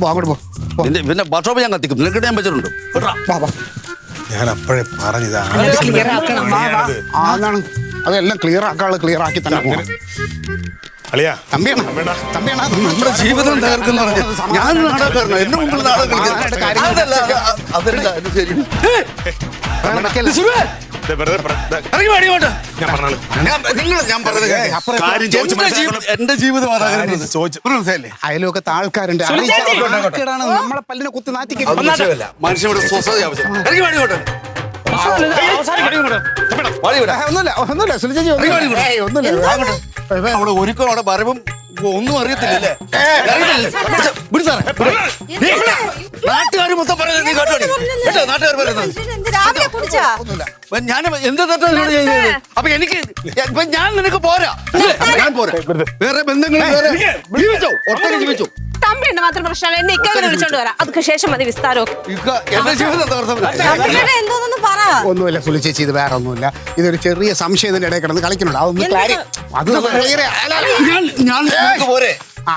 അങ്ങോട്ട് പോ. പിന്നെ വർക്ക്ഷോപ്പ് ഞാൻ കത്തിക്കും. നിനക്ക് ഞാൻ വെച്ചിട്ടുണ്ട്. ഞാൻ അപ്പോഴേ പറഞ്ഞതാണ്. ക്ലിയർ ആക്കണം. അതാണ് അതെല്ലാം ക്ലിയർ ആക്കാനുള്ള ക്ലിയർ ആക്കി തന്നെ പോകണം. അളിയാ തമ്പിയാണ് നമ്മുടെ ജീവിതം തകർക്കുന്ന ഞാൻ നാടകക്കാരനോ എന്റെ മുമ്പിൽ നാടകം എന്റെ ജീവിതം അയലൊക്കെ ആൾക്കാരുണ്ട്. നമ്മളെ പല്ലിനെ കുത്തി നാറ്റിക്കും. മനുഷ്യരുടെ സ്വസ്ഥത ആവശ്യം. ഒന്നുമില്ല സുനിചേച്ചി, അവിടെ ഒരുക്കം അവിടെ വരവും ഒന്നും അറിയത്തില്ലല്ലേ. നാട്ടുകാർ മൊത്തം പറയുന്നത് നീ കേട്ടോ കേട്ടോ. നാട്ടുകാർ പറയുന്നത് ഞാൻ എന്ത് തെറ്റാ ചെയ്തത്? അപ്പൊ എനിക്ക് ഞാൻ നിനക്ക് പോരാ. ഞാൻ പോരാ. വേറെ ബന്ധങ്ങൾ ജീവിച്ചോ, ഒട്ടൊക്കെ ജീവിച്ചോ. തമ്പിയുണ്ട് മാത്രം പ്രശ്നമല്ല. എന്നെ ഇക്കങ്ങനെ വിളിച്ചോണ്ട് വരാം. അതിന് ശേഷം മതി വിസ്താരമൊക്കെ. എന്റെ ജീവിതം എന്തോന്നൊന്നും പറ. ഒന്നുമില്ല സുനിചേച്ചി, ഇത് വേറെ ഒന്നുമില്ല. ഇതൊരു ചെറിയ സംശയം ഇതിന്റെ ഇടയിൽ കിടന്ന് കളിക്കുന്നുണ്ട്. അതൊന്നും പോരെ.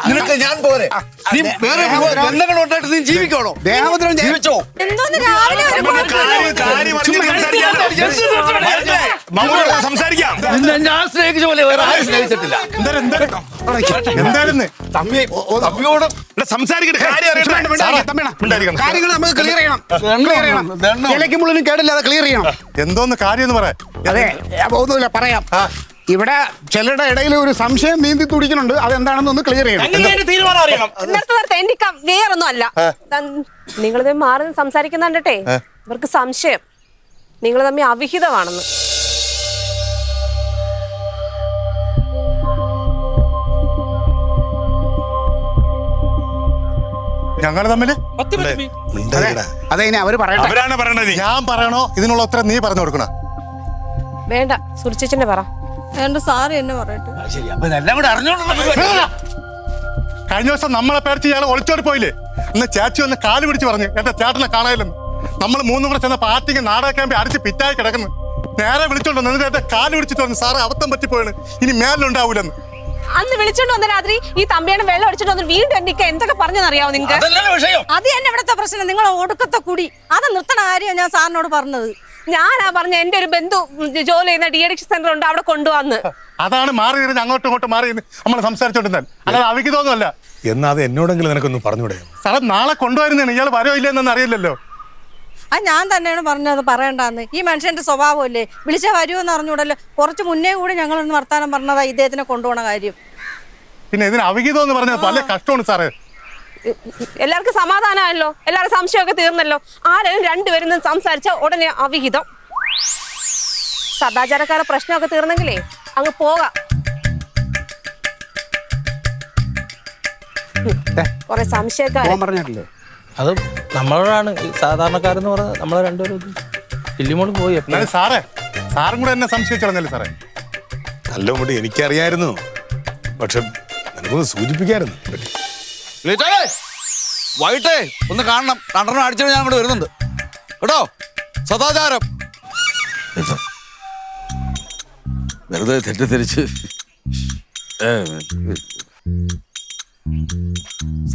നിനക്ക് ഞാൻ പോരെ. നീ വേറെ ബന്ധങ്ങളുണ്ടായിട്ട് നീ ജീവിക്കണോ? ദേഹോദ്രം ജീവിച്ചോ. സംസാരിക്കാം. ഞാൻ സ്നേഹിച്ച പോലെ വേറെ ആരും സ്നേഹിച്ചിട്ടില്ല. എന്തായിരുന്നു തമ്മിയോട് സംസാരിക്കട്ടെ. കാര്യങ്ങൾ നമുക്ക് ക്ലിയർ ചെയ്യണം. ഇലയ്ക്കും മുള്ളിനും കേടില്ലാതെ ക്ലിയർ ചെയ്യണം. എന്തോന്ന് കാര്യം എന്ന് പറയാം. അതെ, ഒന്നുമില്ല പറയാം. ഇവിടെ ചിലരുടെ ഇടയിൽ ഒരു സംശയം നീന്തി തുടിക്കുന്നുണ്ട്. അതെന്താണെന്നൊന്ന് ക്ലിയർ ചെയ്യണം. വേറൊന്നും അല്ല. നിങ്ങൾ മാറി സംസാരിക്കുന്നുണ്ടേ. ഇവർക്ക് സംശയം നിങ്ങൾ തമ്മിൽ അവിഹിതമാണെന്ന്. ഞങ്ങൾ തമ്മില് അതെ, അവര് അവരാണ് പറയണത്. ഞാൻ പറയണോ? ഇതിനുള്ള ഉത്തരം നീ പറഞ്ഞു കൊടുക്കണ. വേണ്ട, സുരക്ഷിച്ചനെ പറ. എന്റെ സാറ് എന്നെ പറയട്ടെ. കഴിഞ്ഞ ദിവസം നമ്മളെ പേടിച്ച് ഇയാൾ ഒളിച്ചോടി പോയില്ലേ? ഇന്ന് ചേച്ചി ഒന്ന് കാല് പിടിച്ച് പറഞ്ഞു എന്റെ ചേട്ടനെ കാണാനില്ലെന്ന്. നമ്മൾ മൂന്നും കൂടെ ചെന്ന പാർട്ടിക്ക് നാടക ക്യാമ്പ് അടിച്ച് പിറ്റായി കിടക്കുന്നു. നേരെ വിളിച്ചോണ്ട് എന്നിട്ട് എന്റെ കാല് പിടിച്ചിട്ട് പറഞ്ഞു, സാറേ അബദ്ധം പറ്റിപ്പോയാണ്, ഇനി മേലുണ്ടാവൂലെന്ന്. അന്ന് വിളിച്ചോണ്ട് വന്ന രാത്രി ഈ തമ്പിയാണ് വെള്ളം അടിച്ചിട്ട് വന്ന് വീണ്ടും എനിക്ക് എന്തൊക്കെ പറഞ്ഞറിയാവോ നിങ്ങൾക്ക്? അത് തന്നെ ഇവിടുത്തെ പ്രശ്നം. നിങ്ങൾ ഒടുക്കത്തെ കുടി അത് നിർത്തണ കാര്യം ഞാൻ സാറിനോട് പറഞ്ഞത്. ഞാനാ പറഞ്ഞ എന്റെ ഒരു ബന്ധു ജോലി ചെയ്യുന്ന DADX സെന്റർ ഉണ്ട്, അവിടെ കൊണ്ടുവന്ന്. അതാണ് മാറി അങ്ങോട്ടും ഇങ്ങോട്ടും മാറി നമ്മൾ സംസാരിച്ചോണ്ടിരുന്നാൽ. അല്ലാതെ അവയ്ക്ക് തോന്നുമല്ല. എന്നാ അത് എന്നോടെങ്കിലും നിനക്കൊന്ന് പറഞ്ഞൂടെ? സാറേ നാളെ കൊണ്ടുവരുന്നതാണ്. ഇയാൾ വരോ ഇല്ലെന്നൊന്നും അറിയില്ലല്ലോ. അത് ഞാൻ തന്നെയാണ് പറഞ്ഞത് പറയണ്ടെന്ന്. ഈ മനുഷ്യന്റെ സ്വഭാവമല്ലേ, വിളിച്ചാൽ വരുമെന്ന് അറിഞ്ഞൂടല്ലോ. കുറച്ച് മുന്നേ കൂടി ഞങ്ങളൊന്ന് വർത്താനം പറഞ്ഞതാ ഇദ്ദേഹത്തിനെ കൊണ്ടുപോണ കാര്യം. പിന്നെ ഇതിന് അവിഹിതം എന്ന് പറഞ്ഞത് പല കഷ്ടമാണ് സാറേ. എല്ലാവർക്കും സമാധാനമായല്ലോ, എല്ലാവരും സംശയമൊക്കെ തീർന്നല്ലോ. ആരെങ്കിലും രണ്ടുപേരും സംസാരിച്ച ഉടനെ അവിഹിതം. സദാചാരക്കാരുടെ പ്രശ്നമൊക്കെ തീർന്നെങ്കിലേ അങ്ങ് പോകാം. കൊറേ സംശയക്കാരെ പറഞ്ഞിട്ടില്ലേ? അത് നമ്മളോടാണ് സാധാരണക്കാരെന്ന് പറഞ്ഞത്. നമ്മളെ രണ്ടുപേരും ഇല്ലിമോള് പോയി. സാറേ സാറും കൂടെ എന്നെ സംശയിച്ചോളന്നല്ലേ സാറേ? നല്ല മുടി എനിക്കറിയായിരുന്നു, പക്ഷെ എനിക്കൊന്ന് സൂചിപ്പിക്കായിരുന്നു. വൈകിട്ടേ ഒന്ന് കാണണം. രണ്ടെണ്ണം അടിച്ചിട്ട് ഞാൻ അങ്ങോട്ട് വരുന്നുണ്ട് കേട്ടോ. സദാചാരം വെറുതെ തെറ്റിദ്ധരിച്ച്.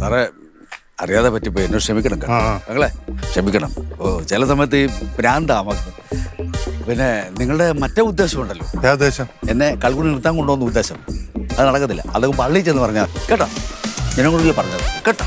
സാറേ അറിയാതെ പറ്റിപ്പോ എന്നോട് ക്ഷമിക്കണം ഞങ്ങളെ ക്ഷമിക്കണം. ചില സമയത്ത് ഈ ഭ്രാന്താ നമുക്ക്. പിന്നെ നിങ്ങളുടെ മറ്റേ ഉദ്ദേശം ഉണ്ടല്ലോ, എന്നെ കളിക്കുടി നിർത്താൻ കൊണ്ടുവന്ന ഉദ്ദേശം, അത് നടക്കത്തില്ല. അതൊക്കെ പള്ളിയിൽ ചെന്ന് പറഞ്ഞാൽ കേട്ടോ. ജനങ്ങളിൽ പറഞ്ഞത് കേട്ടോ.